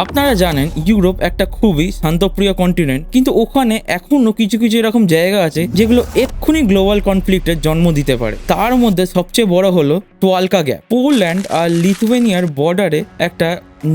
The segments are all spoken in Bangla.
আপনারা জানেন ইউরোপ একটা খুবই শান্তপ্রিয় কন্টিনেন্ট, কিন্তু ওখানে এখনো কিছু কিছু এরকম জায়গা আছে যেগুলো এক্ষুনি গ্লোবাল কনফ্লিক্টের জন্ম দিতে পারে। তার মধ্যে সবচেয়ে বড় হলো তোয়ালকা গ্যাপ। পোল্যান্ড আর লিথুয়েনিয়ার বর্ডারে একটা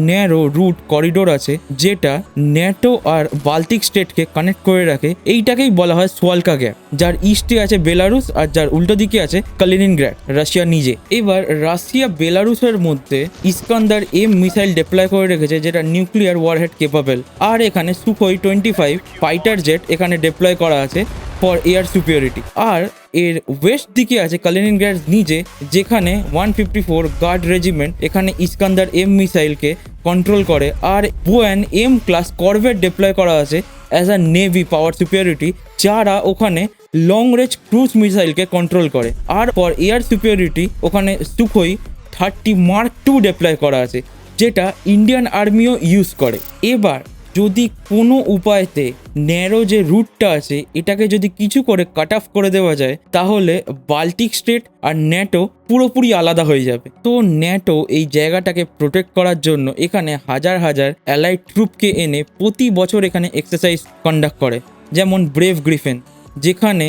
ন্যারো রুট করিডোর আছে যেটা ন্যাটো আর বাল্টিক স্টেটকে কানেক্ট করে রাখে। এইটাকেই বলা হয় সোয়ালকা গ্যাপ, যার ইস্টে আছে বেলারুস আর যার উল্টো দিকে আছে কালিনিনগ্রাড, রাশিয়া নিজে। এবার রাশিয়া বেলারুসের মধ্যে ইস্কান্দার এম মিসাইল ডিপ্লয় করে রেখেছে যেটা নিউক্লিয়ার ওয়ারহেড কেপাবল, আর এখানে সুখোই 25 ফাইটার জেট এখানে ডিপ্লয় করা আছে ফর এয়ার সুপিরিয়রিটি। আর এর ওয়েস্ট দিকে আছে কালিনিনগ্রাড নিজে, যেখানে 154 গার্ড রেজিমেন্ট এখানে ইস্কান্দার এম মিসাইলকে কন্ট্রোল করে। আর বোয়ান এম ক্লাস করভেট ডিপ্লয় করা আছে as a navy power superiority, যারা ওখানে লং রেঞ্জ ক্রুজ মিসাইলকে কন্ট্রোল করে। আর ফর এয়ার সুপিরিয়রিটি ওখানে সুখোই 30 মার্ক 2 ডিপ্লয় করা আছে, যেটা ইন্ডিয়ান আর্মিও ইউজ করে। এবার যদি কোনো উপায়তে ন্যারো যে রুটটা আছে এটাকে যদি কিছু করে কাট অফ করে দেওয়া যায়, তাহলে বাল্টিক স্টেট আর ন্যাটো পুরোপুরি আলাদা হয়ে যাবে। তো ন্যাটো এই জায়গাটাকে প্রোটেক্ট করার জন্য এখানে হাজার হাজার অ্যালাইড ট্রুপকে এনে প্রতি বছর এখানে এক্সারসাইজ কন্ডাক্ট করে, যেমন ব্রেভ গ্রিফেন, যেখানে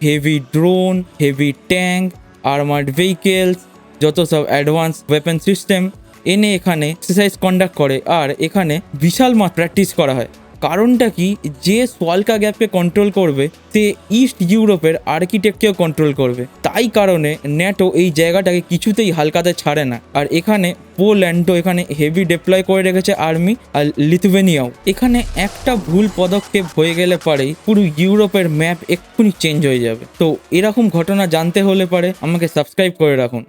heavy drone, heavy tank, armoured vehicles, যত সব অ্যাডভান্স ওয়েপন সিস্টেম এনে এখানে এক্সারসাইজ কন্ডাক্ট করে। আর এখানে বিশাল প্র্যাকটিস করা হয়। কারণটা কি, যে সোয়ালকা গ্যাপকে কন্ট্রোল করবে সে ইস্ট ইউরোপের আর্কিটেক্টকেও কন্ট্রোল করবে। তাই কারণে ন্যাটো এই জায়গাটাকে কিছুতেই হালকাতে ছাড়ে না। আর এখানে পোল্যান্ডও এখানে হেভি ডিপ্লয় করে রেখেছে আর্মি, আর লিথুয়েনিয়াও। এখানে একটা ভুল পদক্ষেপ হয়ে গেলে পারেই পুরো ইউরোপের ম্যাপ এক্ষুনি চেঞ্জ হয়ে যাবে। তো এরকম ঘটনা জানতে হলে পারে আমাকে সাবস্ক্রাইব করে রাখুন।